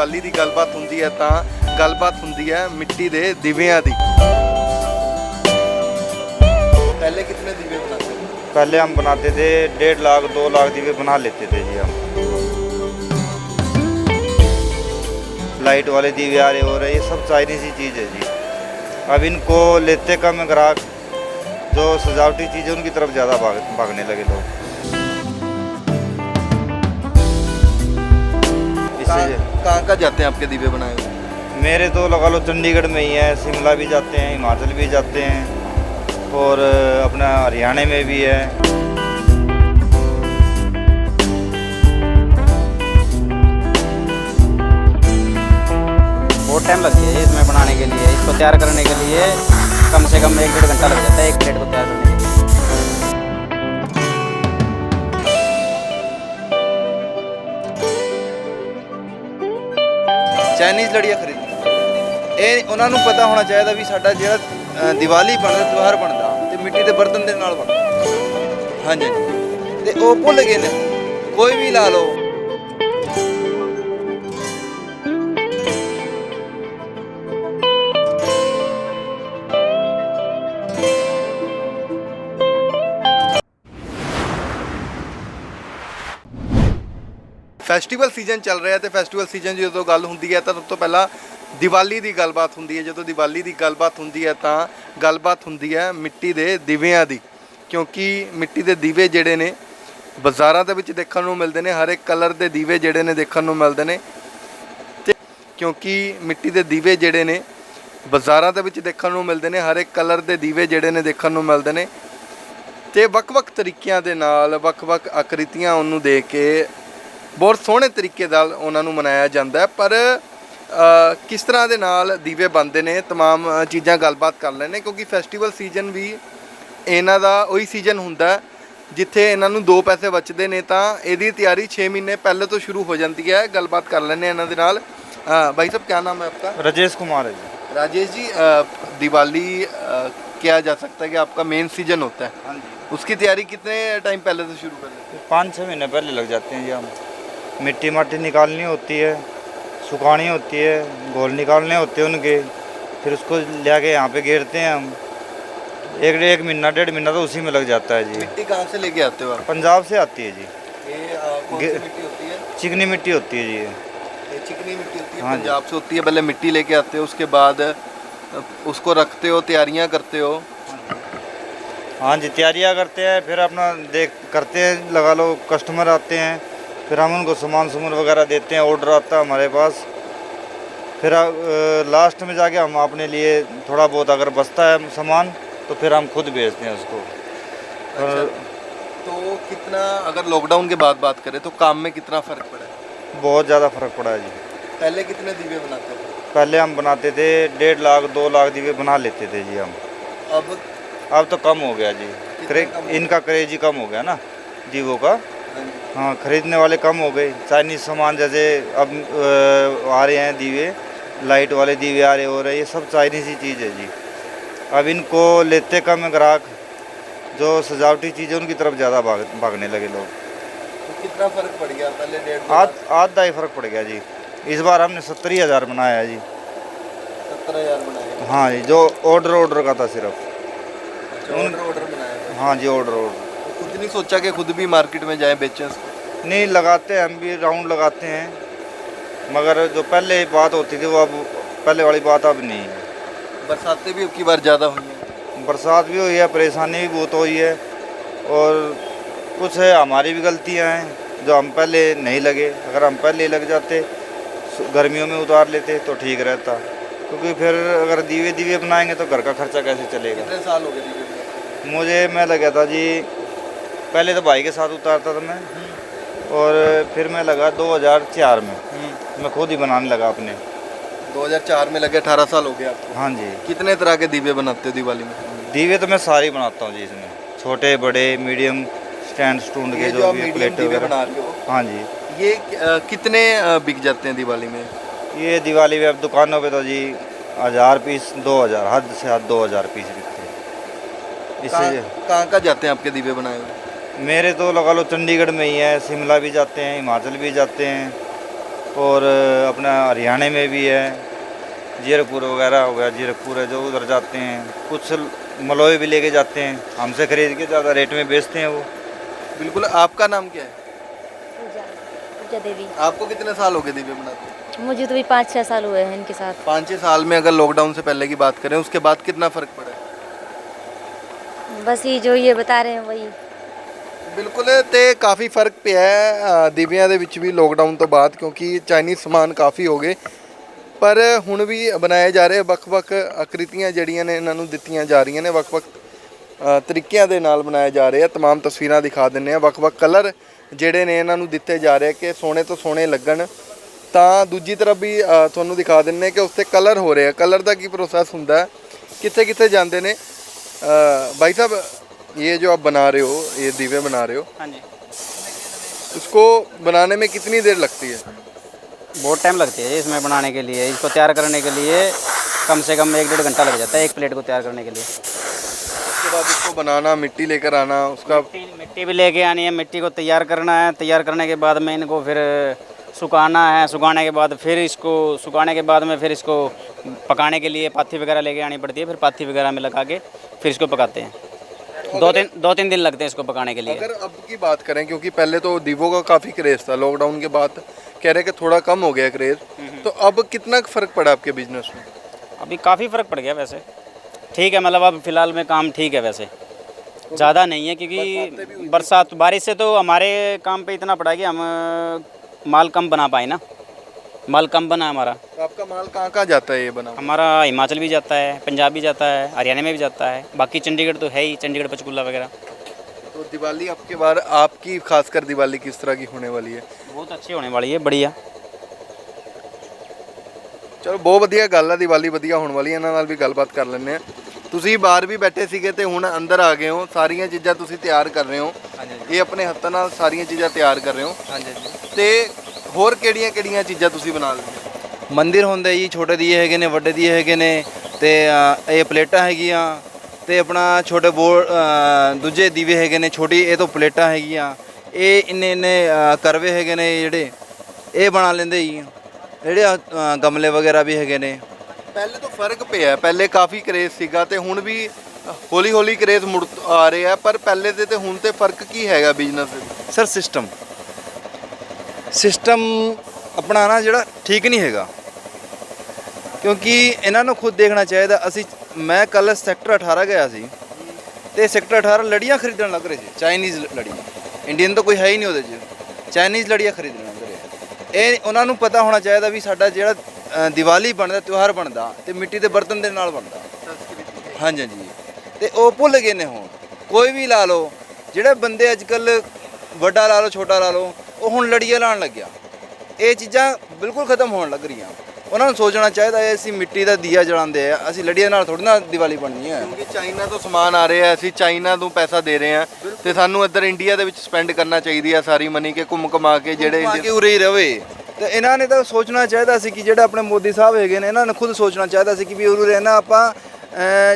ਦੀਵਾਲੀ ਦੀ ਗੱਲਬਾਤ ਹੁੰਦੀ ਹੈ ਤਾਂ ਗੱਲਬਾਤ ਹੁੰਦੀ ਹੈ ਮਿੱਟੀ ਦੇ ਦੀਵਿਆਂ ਦੀ। पहले कितने दीवे बनाते थे? पहले हम बनाते थे 1.5 लाख 2 लाख दीवे बना लेते थे जी हम। लाइट वाले दीवे आ रहे हो रहे, ये सब चाइनीज़ ही चीज़ है जी। अब इनको लेते कम है ग्राहक, जो सजावटी चीज़ें उनकी तरफ ज़्यादा भागने लगे लोग। कहाँ कहाँ जाते हैं आपके दीवे बनाए हुए? मेरे तो लगा लो चंडीगढ़ में ही है, शिमला भी जाते हैं, हिमाचल भी जाते हैं और अपना हरियाणा में भी है। बहुत टाइम लगती है इसमें बनाने के लिए। इसको तैयार करने के लिए कम से कम 1-1.5 घंटा लग जाता है एक प्लेट को तैयार करने के लिए। ਚਾਈਨੀਜ਼ ਲੜੀਆਂ ਖਰੀਦੀਆਂ ਇਹ ਉਹਨਾਂ ਨੂੰ ਪਤਾ ਹੋਣਾ ਚਾਹੀਦਾ ਵੀ ਸਾਡਾ ਜਿਹੜਾ ਦੀਵਾਲੀ ਬਣਦਾ ਤਿਉਹਾਰ ਬਣਦਾ ਤੇ ਮਿੱਟੀ ਦੇ ਬਰਤਨ ਦੇ ਨਾਲ ਬਣਦਾ। ਹਾਂਜੀ ਤੇ ਉਹ ਭੁੱਲ ਗਏ ਨੇ, ਕੋਈ ਵੀ ਲਾ ਲਓ। ਫੈਸਟੀਵਲ ਸੀਜ਼ਨ ਚੱਲ ਰਿਹਾ ਤੇ ਫੈਸਟੀਵਲ ਸੀਜ਼ਨ ਜਦੋਂ ਗੱਲ ਹੁੰਦੀ ਹੈ ਤਾਂ ਸਭ ਤੋਂ ਪਹਿਲਾਂ ਦੀਵਾਲੀ ਦੀ ਗੱਲਬਾਤ ਹੁੰਦੀ ਹੈ। ਜਦੋਂ ਦੀਵਾਲੀ ਦੀ ਗੱਲਬਾਤ ਹੁੰਦੀ ਹੈ ਤਾਂ ਗੱਲਬਾਤ ਹੁੰਦੀ ਹੈ ਮਿੱਟੀ ਦੇ ਦੀਵਿਆਂ ਦੀ, ਕਿਉਂਕਿ ਮਿੱਟੀ ਦੇ ਦੀਵੇ ਜਿਹੜੇ ਨੇ ਬਾਜ਼ਾਰਾਂ ਦੇ ਵਿੱਚ ਦੇਖਣ ਨੂੰ ਮਿਲਦੇ ਨੇ, ਹਰ ਇੱਕ ਕਲਰ ਦੇ ਦੀਵੇ ਜਿਹੜੇ ਨੇ ਦੇਖਣ ਨੂੰ ਮਿਲਦੇ ਨੇ ਤੇ ਕਿਉਂਕਿ ਮਿੱਟੀ ਦੇ ਦੀਵੇ ਜਿਹੜੇ ਨੇ ਬਾਜ਼ਾਰਾਂ ਦੇ ਵਿੱਚ ਦੇਖਣ ਨੂੰ ਮਿਲਦੇ ਨੇ, ਹਰ ਇੱਕ ਕਲਰ ਦੇ ਦੀਵੇ ਜਿਹੜੇ ਨੇ ਦੇਖਣ ਨੂੰ ਮਿਲਦੇ ਨੇ ਤੇ ਵੱਖ-ਵੱਖ ਤਰੀਕਿਆਂ ਦੇ ਨਾਲ ਵੱਖ-ਵੱਖ ਆਕ੍ਰਿਤੀਆਂ ਉਹਨੂੰ ਦੇ ਕੇ ਬਹੁਤ ਸੋਹਣੇ ਤਰੀਕੇ ਨਾਲ ਉਹਨਾਂ ਨੂੰ ਮਨਾਇਆ ਜਾਂਦਾ ਹੈ। ਪਰ ਕਿਸ ਤਰ੍ਹਾਂ ਦੇ ਨਾਲ ਦੀਵੇ ਬਣਦੇ ਨੇ, तमाम ਚੀਜ਼ਾਂ ਗੱਲਬਾਤ ਕਰ ਲੈਣੇ, ਕਿਉਂਕਿ ਫੈਸਟੀਵਲ ਸੀਜ਼ਨ ਵੀ ਇਹਨਾਂ ਦਾ ਉਹੀ ਸੀਜ਼ਨ ਹੁੰਦਾ ਜਿੱਥੇ ਇਹਨਾਂ ਨੂੰ 2 ਪੈਸੇ ਬਚਦੇ ਨੇ। ਤਾਂ ਇਹਦੀ ਤਿਆਰੀ 6 ਮਹੀਨੇ ਪਹਿਲੇ ਤੋਂ शुरू हो जाती है। ਗੱਲਬਾत कर ਲੈਣੇ ਇਹਨਾਂ ਦੇ ਨਾਲ। भाई साहब क्या नाम है आपका? राजेश कुमार है जी। राजेश जी, दिवाली किया जा सकता है कि आपका मेन सीजन होता है, हाँ जी। उसकी तैयारी कितने टाइम पहले से शुरू कर लेते हैं? 5-6 महीने पहले लग जाते हैं जी हम। मिट्टी माटी निकालनी होती है, सुखानी होती है, घोल निकालने होते हैं उनके, फिर उसको ले के यहाँ पे घेरते हैं हम। एक महीना 1.5 महीना तो उसी में लग जाता है जी। मिट्टी कहाँ से लेके आते हो आप? पंजाब से आती है जी। ये कौन सी मिट्टी होती है? चिकनी मिट्टी होती है जी। ये चिकनी मिट्टी होती है, हाँ जी। पंजाब से होती है। पहले मिट्टी लेके आते हो, उसके बाद उसको रखते हो, तैयारियां करते हो। हाँ जी, तैयारियाँ करते हैं, फिर अपना देख करते हैं, लगा लो कस्टमर आते हैं, फिर हम उनको सामान वगैरह देते हैं, ऑर्डर आता है हमारे पास। फिर लास्ट में जाके हम अपने लिए थोड़ा बहुत अगर बचता है सामान तो फिर हम खुद बेचते हैं उसको। अच्छा, तो कितना, अगर लॉकडाउन के बाद बात करें तो काम में कितना फ़र्क पड़ा है? बहुत ज़्यादा फ़र्क पड़ा है जी। पहले कितने दीवे बनाते थे? पहले हम बनाते थे 1.5 लाख 2 लाख दीवे बना लेते थे जी हम। अब तो कम हो गया जी। इनका क्रेज ही कम हो गया ना दीवों का। हाँ, खरीदने वाले कम हो गए। चाइनीज़ सामान जैसे अब आ रहे हैं दीवे, लाइट वाले दीवे आ रहे हो रहे, ये सब चाइनीज़ ही चीज़ है जी। अब इनको लेते कम है ग्राहक, जो सजावटी चीज़ें उनकी तरफ ज़्यादा भागने लगे लोग। तो कितना फ़र्क पड़ गया? पहले 1.5 आधा ही फ़र्क पड़ गया जी। इस बार हमने 70,000 बनाया है जी। 70,000 बनाए? हाँ जी, जो ऑर्डर का था सिर्फ। अच्छा, ऑर्डर बनाया था। हाँ जी, ऑर्डर। तो खुद नहीं सोचा कि खुद भी मार्केट में जाएं बेचें इसको? नहीं, लगाते हैं हम भी, राउंड लगाते हैं, मगर जो पहले बात होती थी वो अब पहले वाली बात अब नहीं है। बरसातें भी अब की बार ज़्यादा हुई हैं। बरसात भी हुई है, परेशानी भी बहुत हुई है, और कुछ है हमारी भी गलतियां हैं जो हम पहले नहीं लगे। अगर हम पहले लग जाते, गर्मियों में उतार लेते तो ठीक रहता, क्योंकि फिर अगर दीवे बनाएंगे तो घर का खर्चा कैसे चलेगा। कितने साल हो गए दीवे बनाते? मैं लगा था जी, पहले तो भाई के साथ उतारता था मैं, और फिर मैं लगा 2004 में मैं खुद ही बनाने लगा अपने। 2004 में लगे, 18 साल हो गए आपको। हाँ जी। कितने तरह के दीवे बनाते हो दिवाली में? दीवे तो मैं सारे ही बनाता हूँ जी, इसमें छोटे बड़े मीडियम स्टैंड ये के जो भी प्लेट दीवे वगैरह। बना रहे हो, हाँ जी। ये कितने बिक जाते हैं दिवाली में? ये दिवाली में अब दुकानों पे तो जी 1000 पीस, 2000, हद से हद 2000 पीस बिकते हैं। इससे कहाँ जाते हैं आपके दीवे बनाए हुए? मेरे तो लगा लो चंडीगढ़ में ही है, शिमला भी जाते हैं, हिमाचल भी जाते हैं और अपना हरियाणा में भी है, जीरकपुर वगैरह हो गया, जीरकपुर है जो उधर जाते हैं, कुछ मलोई भी लेके जाते हैं, हमसे खरीद के ज़्यादा रेट में बेचते हैं वो। बिल्कुल। आपका नाम क्या है? पूजा पूजा देवी। आपको कितने साल हो गए दिव्य बनाते हैं? मुझे तो भी 5-6 साल हुए हैं इनके साथ। 5-6 साल में अगर लॉकडाउन से पहले की बात करें, उसके बाद कितना फ़र्क पड़ा है? बस ये जो ये बता रहे हैं वही। ਬਿਲਕੁਲ ਤੇ ਕਾਫੀ ਫਰਕ ਪਿਆ ਹੈ ਦੀਵਿਆਂ ਦੇ ਵਿੱਚ ਵੀ ਲੋਕਡਾਊਨ ਤੋਂ ਬਾਅਦ, ਕਿਉਂਕਿ ਚਾਈਨੀਜ਼ ਸਮਾਨ ਕਾਫੀ ਹੋ ਗਏ, ਪਰ ਹੁਣ ਵੀ ਬਣਾਏ ਜਾ ਰਹੇ ਵੱਖ-ਵੱਖ ਆਕ੍ਰਿਤੀਆਂ ਜਿਹੜੀਆਂ ਨੇ ਇਹਨਾਂ ਨੂੰ ਦਿੱਤੀਆਂ ਜਾ ਰਹੀਆਂ ਨੇ, ਵੱਖ-ਵੱਖ ਤਰੀਕਿਆਂ ਦੇ ਨਾਲ ਬਣਾਏ ਜਾ ਰਹੇ ਆ। तमाम ਤਸਵੀਰਾਂ ਦਿਖਾ ਦਿੰਨੇ ਆ, ਵੱਖ-ਵੱਖ ਕਲਰ ਜਿਹੜੇ ਨੇ ਇਹਨਾਂ ਨੂੰ ਦਿੱਤੇ ਜਾ ਰਹੇ ਕਿ ਸੋਹਣੇ ਤੋਂ ਸੋਹਣੇ ਲੱਗਣ। ਤਾਂ ਦੂਜੀ ਤਰਫ ਵੀ ਤੁਹਾਨੂੰ ਦਿਖਾ ਦਿੰਨੇ ਕਿ ਉਸ 'ਤੇ ਕਲਰ ਹੋ ਰਿਹਾ। ਕਲਰ ਦਾ ਕੀ ਪ੍ਰੋਸੈਸ ਹੁੰਦਾ ਹੈ, ਕਿੱਥੇ-ਕਿੱਥੇ ਜਾਂਦੇ ਨੇ। भाई साहब, ये जो आप बना रहे हो, ये दीवे बना रहे हो, हाँ जी, इसको बनाने में कितनी देर लगती है? बहुत टाइम लगती है इसमें बनाने के लिए। इसको तैयार करने के लिए कम से कम 1-1.5 घंटा लग जाता है एक प्लेट को तैयार करने के लिए। उसके बाद इसको बनाना, मिट्टी लेकर आना, उसका मिट्टी भी लेके आनी है, मिट्टी को तैयार करना है। तैयार करने के बाद में इनको फिर सुखाना है, सुखाने के बाद फिर इसको सुखाने के बाद में फिर इसको पकाने के लिए पाथी वगैरह लेके आनी पड़ती है। फिर पाथी वगैरह में लगा के फिर इसको पकाते हैं। 2-3 दिन लगते हैं इसको पकाने के लिए। अगर अब की बात करें, क्योंकि पहले तो दीवों का काफ़ी क्रेज़ था, लॉकडाउन के बाद कह रहे कि थोड़ा कम हो गया क्रेज़, तो अब कितना फ़र्क पड़ा आपके बिजनेस में? अभी काफ़ी फ़र्क पड़ गया वैसे, ठीक है, मतलब अब फ़िलहाल में काम ठीक है वैसे, ज़्यादा नहीं है, क्योंकि बरसात बारिश से तो हमारे काम पे इतना पड़ा कि हम माल कम बना पाए ना, माल कम बना हमारा। तो आपका माल कहाँ जाता है ये बना? हमारा हिमाचल भी जाता है, पंजाब भी जाता है, हरियाणा में भी जाता है, बाकी चंडीगढ़ तो है ही, चंडीगढ़ पंचकुला वगैरह। तो दिवाली आपके बार आपकी खासकर दिवाली किस तरह की होने वाली है? बहुत अच्छी होने वाली है, बढ़िया। ਚਲੋ ਬਹੁਤ ਵਧੀਆ ਗੱਲ ਆ, ਦੀਵਾਲੀ ਵਧੀਆ ਹੋਣ ਵਾਲੀ ਹੈ। ਇਹਨਾਂ ਨਾਲ ਵੀ ਗੱਲਬਾਤ ਕਰ ਲੈਂਦੇ ਆ। ਤੁਸੀਂ ਬਾਹਰ ਵੀ ਬੈਠੇ ਸੀਗੇ ਤੇ ਹੁਣ ਅੰਦਰ ਆ ਗਏ ਹੋ, ਸਾਰੀਆਂ ਚੀਜ਼ਾਂ ਤੁਸੀਂ ਤਿਆਰ ਕਰ ਰਹੇ ਹੋ। ਇਹ ਆਪਣੇ ਹੱਥਾਂ ਨਾਲ ਸਾਰੀਆਂ ਚੀਜ਼ਾਂ ਤਿਆਰ ਕਰ ਰਹੇ ਹੋ। ਤੇ ਹੋਰ ਕਿਹੜੀਆਂ ਚੀਜ਼ਾਂ ਤੁਸੀਂ ਬਣਾ ਲੈਂਦੇ ਹੋ? ਮੰਦਿਰ ਹੁੰਦੇ ਜੀ, ਛੋਟੇ ਦੀਏ ਹੈਗੇ ਨੇ, ਵੱਡੇ ਦੀਏ ਹੈਗੇ ਨੇ, ਤੇ ਇਹ ਪਲੇਟਾਂ ਹੈਗੀਆਂ, ਤੇ ਆਪਣਾ ਛੋਟੇ ਦੂਜੇ ਦੀਵੇ ਹੈਗੇ ਨੇ, ਛੋਟੀ ਇਹ ਤੋਂ ਪਲੇਟਾਂ ਹੈਗੀਆਂ। ਇਹ ਇੰਨੇ ਕਰਵੇ ਹੈਗੇ ਨੇ ਜਿਹੜੇ ਇਹ ਬਣਾ ਲੈਂਦੇ ਜੀ। ਜਿਹੜੇ ਗਮਲੇ ਵਗੈਰਾ ਵੀ ਹੈਗੇ ਨੇ। ਪਹਿਲੇ ਤੋਂ ਫਰਕ ਪਿਆ, ਪਹਿਲੇ ਕਾਫੀ ਕਰੇਜ਼ ਸੀਗਾ ਤੇ ਹੁਣ ਵੀ ਹੌਲੀ ਹੌਲੀ ਕਰੇਜ਼ ਮੁੜ ਆ ਰਿਹਾ, ਪਰ ਪਹਿਲੇ ਦੇ ਤੇ ਹੁਣ ਤੇ ਫਰਕ ਕੀ ਹੈਗਾ ਬਿਜ਼ਨਸ ਦੇ ਵਿੱਚ? ਸਰ ਸਿਸਟਮ ਆਪਣਾ ਨਾ ਜਿਹੜਾ ਠੀਕ ਨਹੀਂ ਹੈਗਾ, ਕਿਉਂਕਿ ਇਹਨਾਂ ਨੂੰ ਖੁਦ ਦੇਖਣਾ ਚਾਹੀਦਾ। ਮੈਂ ਕੱਲ ਸੈਕਟਰ 18 ਗਿਆ ਸੀ ਤੇ ਸੈਕਟਰ 18 ਲੜੀਆਂ ਖਰੀਦਣ ਲੱਗ ਰਹੇ ਸੀ, ਚਾਈਨੀਜ਼ ਲੜੀਆਂ। ਇੰਡੀਅਨ ਤਾਂ ਕੋਈ ਹੈ ਹੀ ਨਹੀਂ ਉਹਦੇ 'ਚ, ਚਾਈਨੀਜ਼ ਲੜੀਆਂ ਖਰੀਦਣ ਲੱਗ ਰਹੇ। ਇਹ ਉਹਨਾਂ ਨੂੰ ਪਤਾ ਹੋਣਾ ਚਾਹੀਦਾ ਵੀ ਸਾਡਾ ਜਿਹੜਾ ਦੀਵਾਲੀ ਬਣਦਾ, ਤਿਉਹਾਰ ਬਣਦਾ ਤੇ ਮਿੱਟੀ ਦੇ ਬਰਤਨ ਦੇ ਨਾਲ ਬਣਦਾ। ਹਾਂਜੀ ਹਾਂਜੀ, ਤੇ ਉਹ ਭੁੱਲ ਗਏ ਨੇ ਹੁਣ। ਕੋਈ ਵੀ ਲਾ ਲਓ, ਜਿਹੜੇ ਬੰਦੇ ਅੱਜ ਕੱਲ੍ਹ ਵੱਡਾ ਲਾ ਲਓ, ਛੋਟਾ ਲਾ ਲਓ, ਉਹ ਹੁਣ ਲੜੀਆਂ ਲਾਉਣ ਲੱਗਿਆ। ਇਹ ਚੀਜ਼ਾਂ ਬਿਲਕੁਲ ਖਤਮ ਹੋਣ ਲੱਗ ਰਹੀਆਂ। ਉਹਨਾਂ ਨੂੰ ਸੋਚਣਾ ਚਾਹੀਦਾ ਹੈ ਅਸੀਂ ਮਿੱਟੀ ਦਾ ਦੀਆ ਜਲਾਉਂਦੇ ਆ, ਅਸੀਂ ਲੜੀਆਂ ਨਾਲ ਥੋੜ੍ਹੀ ਨਾ ਦੀਵਾਲੀ ਬਣਨੀ ਹੈ। ਕਿਉਂਕਿ ਚਾਈਨਾ ਤੋਂ ਸਮਾਨ ਆ ਰਿਹਾ, ਅਸੀਂ ਚਾਈਨਾ ਤੋਂ ਪੈਸਾ ਦੇ ਰਹੇ ਹਾਂ ਤੇ ਸਾਨੂੰ ਇੱਧਰ ਇੰਡੀਆ ਦੇ ਵਿੱਚ ਸਪੈਂਡ ਕਰਨਾ ਚਾਹੀਦੀ ਆ ਸਾਰੀ ਮਨੀ ਕੇ ਘੁੰਮ ਘੁਮਾ ਕੇ ਜਿਹੜੇ ਕਿ ਉਰੇ ਹੀ ਰਵੇ। ਤੇ ਇਹਨਾਂ ਨੇ ਤਾਂ ਸੋਚਣਾ ਚਾਹੀਦਾ ਸੀ ਕਿ ਜਿਹੜਾ ਆਪਣੇ ਮੋਦੀ ਸਾਹਿਬ ਹੈਗੇ ਨੇ, ਇਹਨਾਂ ਨੇ ਖੁਦ ਸੋਚਣਾ ਚਾਹੀਦਾ ਸੀ ਕਿ ਵੀ ਉਰੇ ਰਹਿਣਾ, ਆਪਾਂ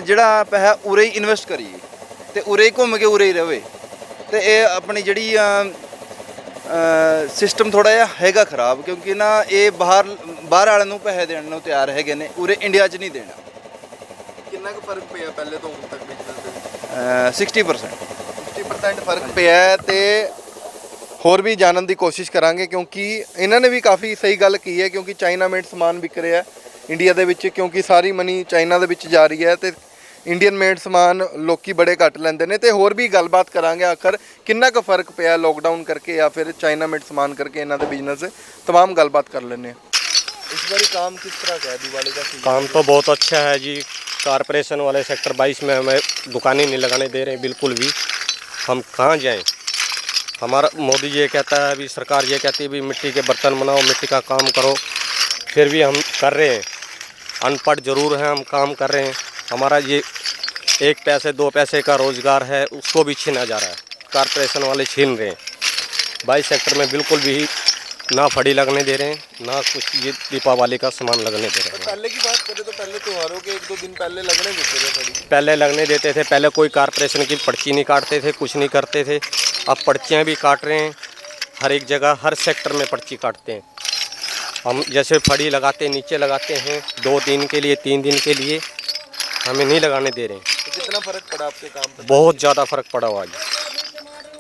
ਜਿਹੜਾ ਪੈਸਾ ਉਰੇ ਹੀ ਇਨਵੈਸਟ ਕਰੀਏ ਤੇ ਉਰੇ ਹੀ ਘੁੰਮ ਕੇ ਉਰੇ ਹੀ ਰਵੇ। ਤੇ ਇਹ ਆਪਣੀ ਜਿਹੜੀ ਸਿਸਟਮ ਥੋੜਾ ਜਿਹਾ ਹੈਗਾ ਖਰਾਬ, ਕਿਉਂਕਿ ਨਾ ਇਹ ਬਾਹਰ ਵਾਲਿਆਂ ਨੂੰ ਪੈਸੇ ਦੇਣ ਨੂੰ ਤਿਆਰ ਹੈਗੇ ਨੇ, ਉਰੇ ਇੰਡੀਆ 'ਚ ਨਹੀਂ ਦੇਣਾ। ਕਿੰਨਾ ਕੁ ਫਰਕ ਪਿਆ ਪਹਿਲੇ ਤੋਂ ਹੁਣ ਤੱਕ ਬਿਜ਼ਨਸ ਦੇ ਵਿੱਚ? 60% ਫਰਕ ਪਿਆ ਹੈ। ਤੇ ਹੋਰ ਵੀ ਜਾਣਨ ਦੀ ਕੋਸ਼ਿਸ਼ ਕਰਾਂਗੇ, ਕਿਉਂਕਿ ਇਹਨਾਂ ਨੇ ਵੀ ਕਾਫੀ ਸਹੀ ਗੱਲ ਕੀ ਹੈ, ਕਿਉਂਕਿ ਚਾਈਨਾ ਮੇਡ ਸਮਾਨ ਵਿਕ ਰਿਹਾ ਇੰਡੀਆ ਦੇ ਵਿੱਚ, ਕਿਉਂਕਿ ਸਾਰੀ ਮਨੀ ਚਾਈਨਾ ਦੇ ਵਿੱਚ ਜਾ ਰਹੀ ਹੈ ਤੇ ਇੰਡੀਅਨ ਮੇਡ ਸਮਾਨ ਲੋਕੀ ਬੜੇ ਘੱਟ ਲੈਂਦੇ ਨੇ। ਤੇ ਹੋਰ ਵੀ ਗੱਲਬਾਤ ਕਰਾਂਗੇ ਆਖਰ ਕਿੰਨਾ ਕੁ ਫਰਕ ਪਿਆ ਲੋਕਡਾਊਨ ਕਰਕੇ ਜਾਂ ਫਿਰ ਚਾਈਨਾ ਮੇਡ ਸਮਾਨ ਕਰਕੇ ਇਹਨਾਂ ਦੇ ਬਿਜ਼ਨਸ। तमाम ਗੱਲਬਾਤ ਕਰ ਲੈਂਦੇ ਹਾਂ। इस बार काम किस तरह का है दिवाली का सीजन? काम तो बहुत अच्छा है जी। कारपोरेशन वाले सेक्टर 22 में हमें दुकानें नहीं लगाने दे रहे बिल्कुल भी। हम कहाँ जाएं? हमारा मोदी ये कहता है, अभी सरकार ये कहती है भी मिट्टी के बर्तन बनाओ, मिट्टी का काम करो, फिर भी हम कर रहे हैं। अनपढ़ ज़रूर हैं, हम काम कर रहे हैं। हमारा ये 1 पैसे 2 पैसे का रोज़गार है, उसको भी छीना जा रहा है, कारपोरेशन वाले छीन रहे हैं। 22 सेक्टर में बिल्कुल भी ना फड़ी लगने दे रहे हैं, ना कुछ ये दीपावली का सामान लगने दे रहे हैं। पहले की बात करें तो पहले त्योहारों के 1-2 दिन पहले लगने देते थे फड़ी। पहले लगने देते थे, पहले कोई कारपोरेशन की पर्ची नहीं काटते थे, कुछ नहीं करते थे। अब पर्चियाँ भी काट रहे हैं, हर एक जगह हर सेक्टर में पर्ची काटते हैं। हम जैसे फड़ी लगाते नीचे लगाते हैं 2 दिन के लिए 3 दिन के लिए, हमें नहीं लगाने दे रहे हैं। तो कितना फर्क पड़ा आपके काम पे? बहुत ज़्यादा फ़र्क पड़ा हुआ है।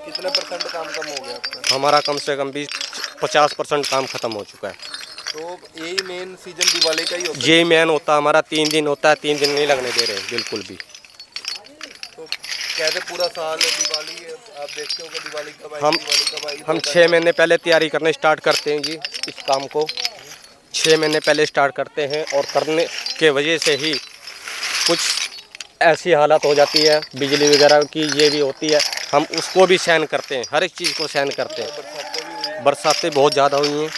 कितने % काम कम हो गया आपका? हमारा कम से कम 20-50% काम ख़त्म हो चुका है। तो यही मेन सीजन दिवाली का ही होता है। ये मैन होता है हमारा 3 दिन होता है, 3 दिन नहीं लगने दे रहे हैं बिल्कुल भी। तो कहते पूरा साल दिवाली आप देखते हो कि दिवाली कब आएगी, हम दिवाली कब आएगी? हम 6 महीने पहले तैयारी करने स्टार्ट करते हैं जी। इस काम को 6 महीने पहले स्टार्ट करते हैं और करने के वजह से ही कुछ ऐसी हालत हो जाती है बिजली वगैरह की, ये भी होती है, हम उसको भी सहन करते हैं, हर एक चीज़ को सहन करते हैं। बरसातें बहुत ज़्यादा हुई हैं,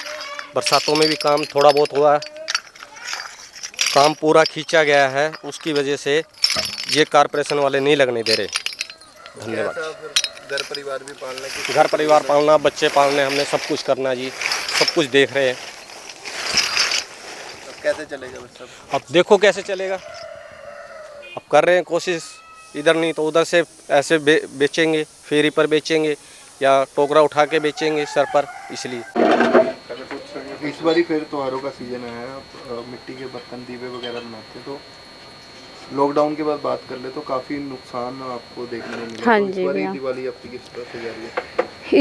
बरसातों में भी काम थोड़ा बहुत हुआ है, काम पूरा खींचा गया है, उसकी वजह से ये कारपोरेशन वाले नहीं लगने दे रहे। धन्यवाद। कैसा फिर घर परिवार भी पालने की? घर परिवार पालना, बच्चे पालने, हमने सब कुछ करना जी, सब कुछ देख रहे हैं। अब कैसे चलेगा बस सब? अब देखो कैसे चलेगा, अब कर रहे हैं कोशिश, इधर नहीं तो उधर से ऐसे बेचेंगे, फेरी पर बेचेंगे या टोकरा उठा के बेचेंगे सर पर, इसलिए। इस बार ही फिर त्योहारों का सीजन आया है, आप मिट्टी के बर्तन दीवे वगैरह बनाते हैं, तो लॉकडाउन के बाद बात कर ले तो काफ़ी नुकसान आपको देखने को मिला। हाँ तो इस जी बार ही भैया। दिवाली आपकी किस तरह से जा रही है?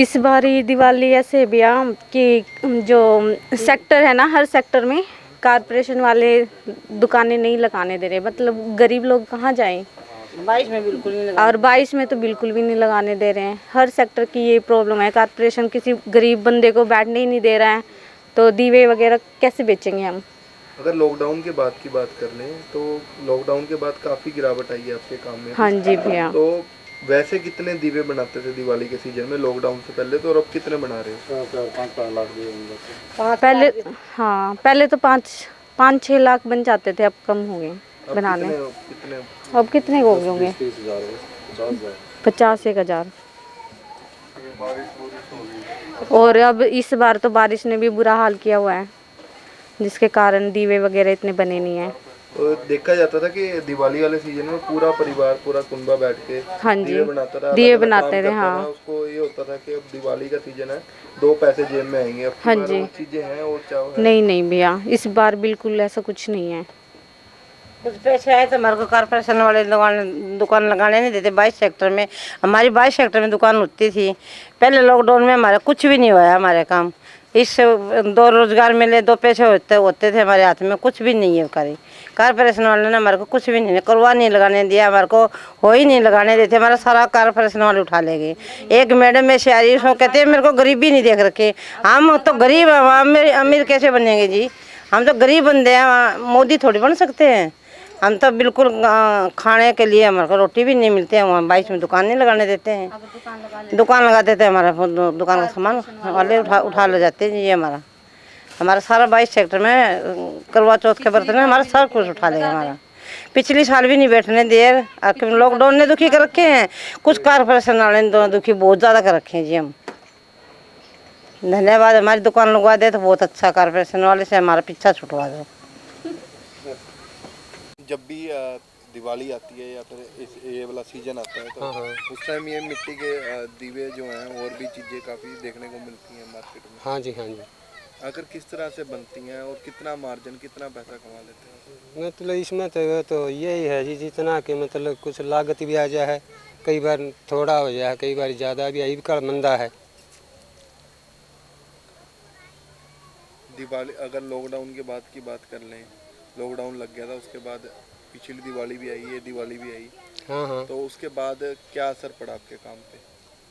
इस बारी दिवाली ऐसे भैया कि जो सेक्टर है ना, हर सेक्टर में कारपोरेशन वाले दुकानें नहीं लगाने दे रहे, मतलब गरीब लोग कहाँ जाएं। 22 में बिल्कुल नहीं लगा। और 22 में तो बिल्कुल भी नहीं लगाने दे रहे हैं। हर सेक्टर की ये प्रॉब्लम है, कारपोरेशन किसी गरीब बंदे को बैठने ही नहीं दे रहा है, तो दीवे वगैरह कैसे बेचेंगे हम। अगर लॉकडाउन के बाद की बात कर लें तो लॉकडाउन के बाद काफ़ी गिरावट आई है आपके काम में। हाँ जी भैया। तो वैसे कितने दीवे बनाते थे दिवाली के सीजन में लॉकडाउन से पहले, तो और अब कितने बना रहे हो? पहले हाँ, पहले तो 5-6 लाख बन जाते थे, अब कम हो गए अब बनाने। कितने अब कितने हो गए होंगे? 50-1,000। और अब इस बार तो बारिश ने भी बुरा हाल किया हुआ है, जिसके कारण दीवे वगैरह इतने बने नहीं हैं। तो देखा जाता था कि दिवाली वाले सीजन में पूरा परिवार, पूरा कुनबा बैठ के हाँ जी, दिए बनाता था, दिए अलग-अलग बनाते काम थे, करता हाँ। था। उसको ये होता था कि अब दिवाली का सीजन है, 2 पैसे जेब में आएंगे। अब हाँ जी। वो चीजें हैं और चाहो है। नहीं भैया, इस बार बिल्कुल ऐसा कुछ नहीं है। कुछ पैसे आए तो हमारे को कारपोरेशन वाले दुकान लगाने नहीं देते। 22 सेक्टर में हमारी 22 सेक्टर में दुकान होती थी। पहले लॉकडाउन में हमारा कुछ भी नहीं हुआ हमारे काम। इस 2 रोजगार मिले, 2 पैसे होते थे हमारे हाथ में, कुछ भी नहीं है करी। कारपोरेशन वाले ने हमारे को कुछ भी नहीं करवा नहीं लगाने दिया, हमारे को हो ही नहीं लगाने देते। हमारा सारा कारपोरेशन वाले उठा ले गए। एक मैडम में से आ रही, उसको कहते हैं मेरे को गरीबी नहीं देख रखे। हम तो गरीब हैं, हम अमीर कैसे बनेंगे जी? हम तो गरीब बंदे हैं, मोदी थोड़ी बन सकते हैं। हम तो बिल्कुल खाने के लिए हमारे को रोटी भी नहीं मिलती है। वहाँ 22 में दुकान नहीं लगाने देते हैं। दुकान लगा देते हैं, हमारा दुकान का सामान वाले उठा ले जाते हैं जी। ये हमारा सारा 22 सेक्टर में करवा चौथ के बर्तन में हमारा सब कुछ उठा लेगा हमारा। पिछली साल भी नहीं बैठने दिए। लॉकडाउन ने दुखी कर रखे हैं, कुछ कारपोरेशन वाले ने दुखी बहुत ज़्यादा कर रखे हैं जी। हम धन्यवाद, हमारी दुकान लगवा दे तो बहुत अच्छा, कारपोरेशन वाले से हमारा पीछा छुटवा दो। जब भी दिवाली आती है या फिर ये वाला सीजन आता है तो उस टाइम ये मिट्टी के दीवे जो हैं और भी चीज़ें काफ़ी देखने को मिलती हैं मार्केट में। हाँ जी, हाँ जी। अगर किस तरह से बनती हैं और कितना मार्जिन, कितना पैसा कमा लेते हैं? मतलब इसमें तो यही है जी, जितना कि मतलब कुछ लागत भी आ जाए, कई बार थोड़ा हो जाए, कई बार ज़्यादा भी, यही भी मंदा है। दिवाली अगर लॉकडाउन के बाद की बात कर लें, लॉकडाउन लग गया था, उसके बाद पिछली दिवाली भी आई, ये दिवाली भी आई। हाँ। तो उसके बाद क्या असर पड़ा आपके काम पे?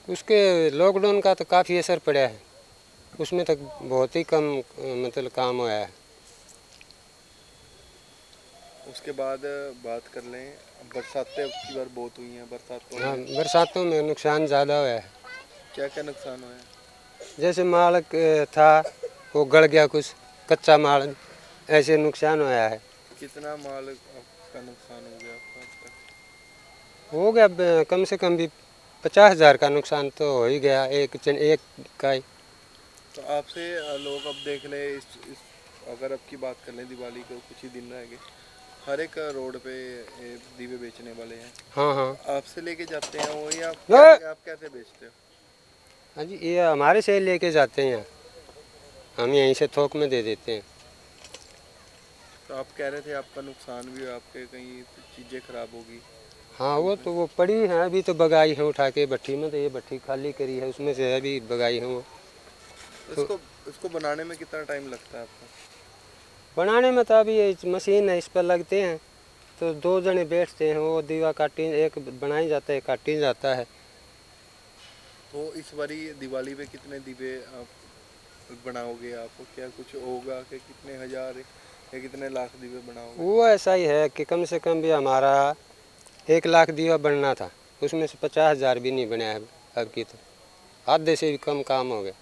उसके लॉकडाउन का तो काफ़ी असर पड़ा है, उसमें तक बहुत ही कम मतलब काम हुआ है। उसके बाद बात कर लें, बरसातें अब की बार बहुत हुई हैं, बरसातों हाँ, में बरसातों में नुकसान ज़्यादा हुआ है। क्या क्या नुकसान हुआ है? जैसे माल था वो गल गया, कुछ कच्चा माल, ऐसे नुकसान हुआ है। कितना माल का नुकसान हो गया आपका अब तक? हो गया कम से कम भी 50,000 का नुकसान तो हो ही गया, एक का ही। तो आपसे लोग अब देख ले इस अगर अब की बात कर लें, दिवाली को कुछ ही दिन रह गए, हर एक रोड पे दीवे बेचने वाले हैं। हाँ। आपसे लेके जाते हैं वो या आप कैसे बेचते हो? हाँ जी, ये हमारे से लेके जाते हैं, हम यहीं से थोक में दे देते हैं। तो आप कह रहे थे आपका नुकसान भी हुआ, आपके कहीं चीज़ें खराब होगी। हाँ वो तो वो पड़ी है, अभी तो बगाई है उठा के भट्टी में, तो ये भट्टी खाली करी है, उसमें से अभी बगाई है वो। तो इसको बनाने में कितना टाइम लगता है आपका? बनाने में तो अभी ये मशीन है, इस पर लगते हैं तो 2 जने बैठते हैं, वो दीवा काटी, एक बनाई जाता है, काटी जाता है। तो इस बारी दिवाली पे कितने दीवे आप बनाओगे? आपको क्या कुछ होगा कि कितने हजार या कितने लाख दीवे बनाओगे? वो ऐसा ही है कि कम से कम भी हमारा 1 लाख दीवा बनना था, उसमें से 50,000 भी नहीं बनया है अब की, तो आधे से भी कम काम हो गया।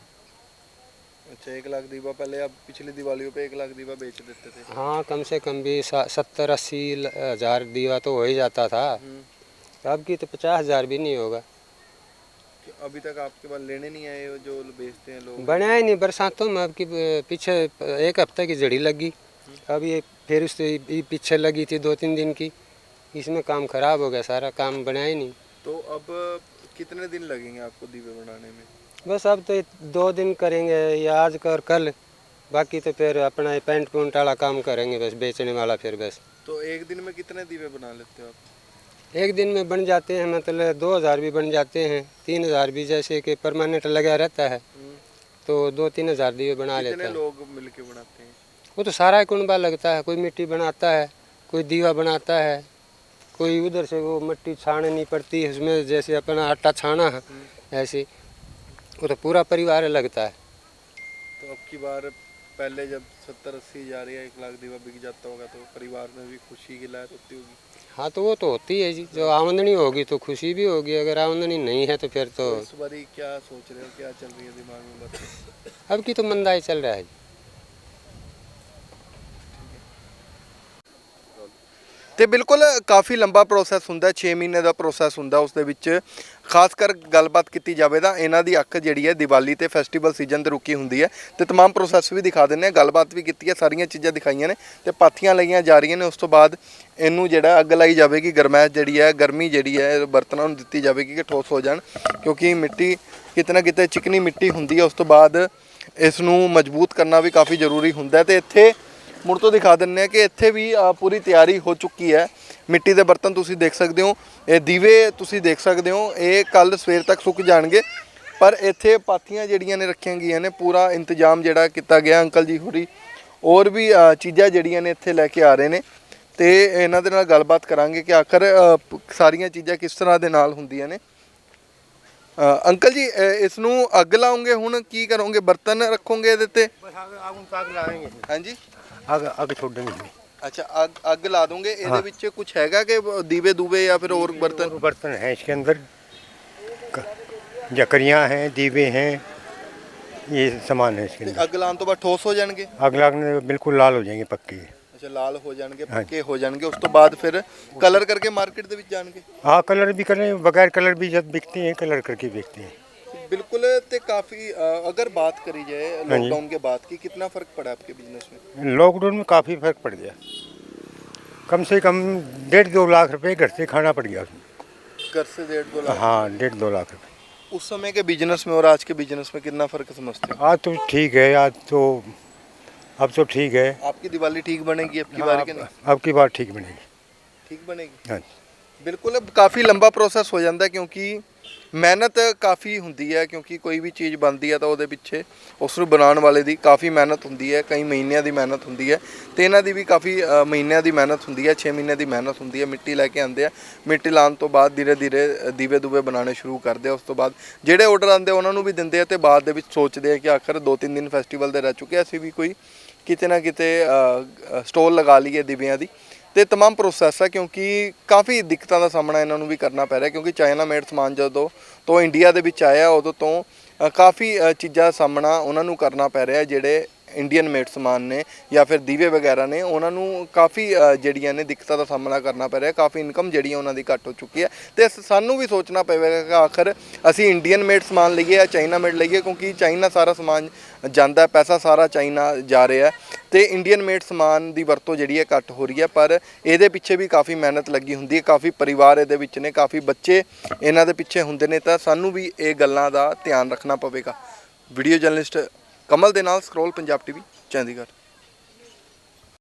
अच्छा, 1 लाख दीवा पहले आप पिछली दिवालियों पे 1 लाख दीवा बेच देते थे? हाँ कम से कम भी 70-80 हज़ार दीवा तो हो ही जाता था, अब की तो 50,000 भी नहीं होगा। कि अभी तक आपके पास लेने नहीं आए हो जो बेचते हैं लोग? बनाया ही नहीं बरसातों में, अब की पीछे 1 हफ्ते की जड़ी लगी, अब ये फिर उससे पीछे लगी थी 2-3 दिन की, इसमें काम खराब हो गया, सारा काम बनाया ही नहीं। तो अब कितने दिन लगेंगे आपको दीवे बनाने में? बस अब तो 2 दिन करेंगे, या आज कर कल, बाकी तो फिर अपना ये पेंट पुंट वाला काम करेंगे बस, बेचने वाला फिर बस। तो एक दिन में कितने दीवे बना लेते हो आप? 1 दिन में बन जाते हैं, मतलब 2,000 भी बन जाते हैं, 3,000 भी, जैसे कि परमानेंट लगा रहता है तो 2-3 हज़ार दीवे बना लेते कितने हैं। लोग मिलके बनाते हैं? वो तो सारा कुनबा लगता है, कोई मिट्टी बनाता है, कोई दीवा बनाता है, कोई उधर से वो मिट्टी छाननी पड़ती है, उसमें जैसे अपना आटा छाना है ऐसे, वो तो पूरा परिवार लगता है। तो अब की बार पहले जब 70-80 हज़ार या 1 लाख दीवा बिक जाता होगा तो परिवार में भी खुशी की लहर होती होगी। हाँ तो वो तो होती है जी, जो आमदनी होगी तो खुशी भी होगी, अगर आमदनी नहीं है तो फिर तो इस बारी क्या सोच रहे हो, क्या चल रही है दिमाग में बात? अब की तो मंदाई चल रहा है जी। ਤੇ ਬਿਲਕੁਲ ਕਾਫੀ ਲੰਬਾ ਪ੍ਰੋਸੈਸ ਹੁੰਦਾ, 6 ਮਹੀਨੇ ਦਾ ਪ੍ਰੋਸੈਸ ਹੁੰਦਾ। ਉਸ ਦੇ ਵਿੱਚ ਖਾਸ ਕਰ ਗੱਲਬਾਤ ਕੀਤੀ ਜਾਵੇ ਤਾਂ ਇਹਨਾਂ ਦੀ ਅੱਖ ਜਿਹੜੀ ਹੈ ਦੀਵਾਲੀ ਤੇ ਫੈਸਟੀਵਲ ਸੀਜ਼ਨ ਤੇ ਰੁਕੀ ਹੁੰਦੀ ਹੈ ਤੇ तमाम ਪ੍ਰੋਸੈਸ ਵੀ ਦਿਖਾ ਦਿੰਦੇ ਆ, ਗੱਲਬਾਤ ਵੀ ਕੀਤੀ ਹੈ, ਸਾਰੀਆਂ ਚੀਜ਼ਾਂ ਦਿਖਾਈਆਂ ਨੇ ਤੇ ਪਾਥੀਆਂ ਲਈਆਂ ਜਾ ਰਹੀਆਂ ਨੇ। ਉਸ ਤੋਂ ਬਾਅਦ ਇਹਨੂੰ ਜਿਹੜਾ ਅੱਗ ਲਾਈ ਜਾਵੇਗੀ, ਗਰਮੈਸ਼ ਜਿਹੜੀ ਹੈ, ਗਰਮੀ ਜਿਹੜੀ ਹੈ ਬਰਤਨਾਂ ਨੂੰ ਦਿੱਤੀ ਜਾਵੇਗੀ ਕਿ ਠੋਸ ਹੋ ਜਾਣ, ਕਿਉਂਕਿ ਮਿੱਟੀ ਕਿਤੇ ਨਾ ਕਿਤੇ ਚਿਕਨੀ ਮਿੱਟੀ ਹੁੰਦੀ ਹੈ। ਉਸ ਤੋਂ ਬਾਅਦ ਇਸ ਨੂੰ ਮਜ਼ਬੂਤ ਕਰਨਾ ਵੀ ਕਾਫੀ ਜ਼ਰੂਰੀ ਹੁੰਦਾ ਤੇ ਇੱਥੇ ਮੁੜ ਤੋਂ ਦਿਖਾ ਦਿੰਦੇ ਆ ਕਿ ਇੱਥੇ ਵੀ ਪੂਰੀ ਤਿਆਰੀ ਹੋ ਚੁੱਕੀ ਹੈ। ਮਿੱਟੀ ਦੇ ਬਰਤਨ ਤੁਸੀਂ ਦੇਖ ਸਕਦੇ ਹੋ, ਇਹ ਦੀਵੇ ਤੁਸੀਂ ਦੇਖ ਸਕਦੇ ਹੋ, ਇਹ ਕੱਲ ਸਵੇਰ ਤੱਕ ਸੁੱਕ ਜਾਣਗੇ। ਪਰ ਇੱਥੇ ਪਾਥੀਆਂ ਜਿਹੜੀਆਂ ਨੇ ਰੱਖੀਆਂ ਗਈਆਂ ਨੇ, ਪੂਰਾ ਇੰਤਜ਼ਾਮ ਜਿਹੜਾ ਕੀਤਾ ਗਿਆ। ਅੰਕਲ ਜੀ ਹੋਰੀ ਹੋਰ ਵੀ ਚੀਜ਼ਾਂ ਜਿਹੜੀਆਂ ਨੇ ਇੱਥੇ ਲੈ ਕੇ ਆ ਰਹੇ ਨੇ ਤੇ ਇਹਨਾਂ ਦੇ ਨਾਲ ਗੱਲਬਾਤ ਕਰਾਂਗੇ ਕਿ ਆਖਰ ਸਾਰੀਆਂ ਚੀਜ਼ਾਂ ਕਿਸ ਤਰ੍ਹਾਂ ਦੇ ਨਾਲ ਹੁੰਦੀਆਂ ਨੇ। ਅੰਕਲ ਜੀ ਇਸ ਨੂੰ ਅੱਗ ਲਾਉਂਗੇ, ਹੁਣ ਕੀ ਕਰੋਗੇ? ਬਰਤਨ ਰੱਖੋਗੇ ਇਹਦੇ ਤੇ? ਹਾਂਜੀ, ਅੱਗ ਛੋੜेंगे। अच्छा, आग ला दोगे? ਇਹਦੇ ਵਿੱਚ ਕੁਝ ਹੈਗਾ ਕਿ ਦੀਵੇ ਦੂਵੇ या फिर और बर्तन? बर्तन हैं इसके अंदर, जकरियाँ हैं, दीवे हैं, ये सामान है इसके अंदर। ਅੱਗ ਲਾਉਣ ਤੋਂ ਬਾਅਦ ਠੋਸ ਹੋ ਜਾਣਗੇ? आग लगने बिल्कुल लाल हो जाएंगे पक्के। ਅੱਛਾ, ਲਾਲ ਹੋ ਜਾਣਗੇ, ਪੱਕੇ ਹੋ ਜਾਣਗੇ। ਉਸ ਤੋਂ ਬਾਅਦ ਫਿਰ ਕਲਰ ਕਰਕੇ ਮਾਰਕੀਟ ਦੇ ਵਿੱਚ ਜਾਣਗੇ? हाँ कलर भी करें, बगैर कलर भी जब बिकते हैं, कलर करके बेचते हैं। बिल्कुल। तो काफ़ी अगर बात करी जाए लॉकडाउन के बाद की, कितना फ़र्क पड़ा आपके बिजनेस में? लॉकडाउन में काफ़ी फर्क पड़ गया, कम से कम 1.5-2 लाख रुपए घर से खाना पड़ गया उसमें। घर से 1.5-2 लाख? हाँ 1.5-2 लाख रुपए। उस समय के बिजनेस में और आज के बिजनेस में कितना फ़र्क समझते हो? आज तो ठीक है, अब तो ठीक है। आपकी दिवाली ठीक बनेगी अब की हाँ, बार के नहीं? अब की बार ठीक बनेगी। ठीक बनेगी? हाँ बिल्कुल। अब काफ़ी लंबा प्रोसैस हो जाता है क्योंकि ਮਿਹਨਤ ਕਾਫੀ ਹੁੰਦੀ ਹੈ, ਕਿਉਂਕਿ ਕੋਈ ਵੀ ਚੀਜ਼ ਬਣਦੀ ਹੈ ਤਾਂ ਉਹਦੇ ਪਿੱਛੇ ਉਸ ਨੂੰ ਬਣਾਉਣ ਵਾਲੇ ਦੀ ਕਾਫੀ ਮਿਹਨਤ ਹੁੰਦੀ ਹੈ, ਕਈ ਮਹੀਨਿਆਂ ਦੀ ਮਿਹਨਤ ਹੁੰਦੀ ਹੈ ਤੇ ਇਹਨਾਂ ਦੀ ਵੀ ਕਾਫੀ ਮਹੀਨਿਆਂ ਦੀ ਮਿਹਨਤ ਹੁੰਦੀ ਹੈ, 6 ਮਹੀਨੇ ਦੀ ਮਿਹਨਤ ਹੁੰਦੀ ਹੈ। ਮਿੱਟੀ ਲੈ ਕੇ ਆਉਂਦੇ ਆ, ਮਿੱਟੀ ਲਾਉਣ ਤੋਂ ਬਾਅਦ ਧੀਰੇ ਧੀਰੇ ਦੀਵੇ ਦੂਵੇ ਬਣਾਉਣੇ ਸ਼ੁਰੂ ਕਰਦੇ ਆ। ਉਸ ਤੋਂ ਬਾਅਦ ਜਿਹੜੇ ਆਰਡਰ ਆਉਂਦੇ ਉਹਨਾਂ ਨੂੰ ਵੀ ਦਿੰਦੇ ਆ ਤੇ ਬਾਅਦ ਦੇ ਵਿੱਚ ਸੋਚਦੇ ਆ ਕਿ ਆਖਰ 2-3 ਦਿਨ ਫੈਸਟੀਵਲ ਦੇ ਰਹਿ ਚੁੱਕੇ, ਅਸੀਂ ਵੀ ਕੋਈ ਕਿਤੇ ਨਾ ਕਿਤੇ ਸਟੋਲ ਲਗਾ ਲਈਏ ਦੀਵਿਆਂ ਦੀ। ਤੇ तमाम ਪ੍ਰੋਸੈਸ ਹੈ ਕਿਉਂਕਿ ਕਾਫੀ ਦਿੱਕਤਾਂ ਦਾ ਸਾਹਮਣਾ ਇਹਨਾਂ ਨੂੰ ਵੀ ਕਰਨਾ ਪੈ ਰਿਹਾ, ਕਿਉਂਕਿ ਚਾਈਨਾ ਮੇਡ ਸਮਾਨ ਜਦੋਂ ਤੋਂ ਇੰਡੀਆ ਦੇ ਵਿੱਚ ਆਇਆ ਉਦੋਂ ਤੋਂ ਕਾਫੀ ਚੀਜ਼ਾਂ ਦਾ ਸਾਹਮਣਾ ਉਹਨਾਂ ਨੂੰ ਕਰਨਾ ਪੈ ਰਿਹਾ। ਜਿਹੜੇ ਇੰਡੀਅਨ ਮੇਡ ਸਮਾਨ ਨੇ ਜਾਂ ਫਿਰ ਦੀਵੇ ਵਗੈਰਾ ਨੇ, ਉਹਨਾਂ ਨੂੰ ਕਾਫੀ ਜਿਹੜੀਆਂ ਨੇ ਦਿੱਕਤਾਂ ਦਾ ਸਾਹਮਣਾ ਕਰਨਾ ਪੈ ਰਿਹਾ, ਕਾਫੀ ਇਨਕਮ ਜਿਹੜੀ ਉਹਨਾਂ ਦੀ ਘੱਟ ਹੋ ਚੁੱਕੀ ਹੈ। ਤੇ ਸਾਨੂੰ ਵੀ ਸੋਚਣਾ ਪਵੇਗਾ ਕਿ ਆਖਰ ਅਸੀਂ ਇੰਡੀਅਨ ਮੇਡ ਸਮਾਨ ਲਈਏ ਜਾਂ ਚਾਈਨਾ ਮੇਡ ਲਈਏ, ਕਿਉਂਕਿ ਚਾਈਨਾ ਸਾਰਾ ਸਮਾਨ ਜਾਂਦਾ, ਪੈਸਾ ਸਾਰਾ ਚਾਈਨਾ ਜਾ ਰਿਹਾ ਤੇ ਇੰਡੀਅਨ ਮੇਡ ਸਮਾਨ ਦੀ ਵਰਤੋਂ ਜਿਹੜੀ ਹੈ ਘੱਟ ਹੋ ਰਹੀ ਹੈ। ਪਰ ਇਹਦੇ ਪਿੱਛੇ ਵੀ ਕਾਫੀ ਮਿਹਨਤ ਲੱਗੀ ਹੁੰਦੀ ਹੈ, ਕਾਫੀ ਪਰਿਵਾਰ ਇਹਦੇ ਵਿੱਚ ਨੇ, ਕਾਫੀ ਬੱਚੇ ਇਹਨਾਂ ਦੇ ਪਿੱਛੇ ਹੁੰਦੇ ਨੇ, ਤਾਂ ਸਾਨੂੰ ਵੀ ਇਹ ਗੱਲਾਂ ਦਾ ਧਿਆਨ ਰੱਖਣਾ ਪਵੇਗਾ। ਵੀਡੀਓ ਜਰਨਲਿਸਟ ਕਮਲ ਦੇ ਨਾਲ ਸਕਰੋਲ ਪੰਜਾਬ ਟੀਵੀ ਚੰਡੀਗੜ੍ਹ।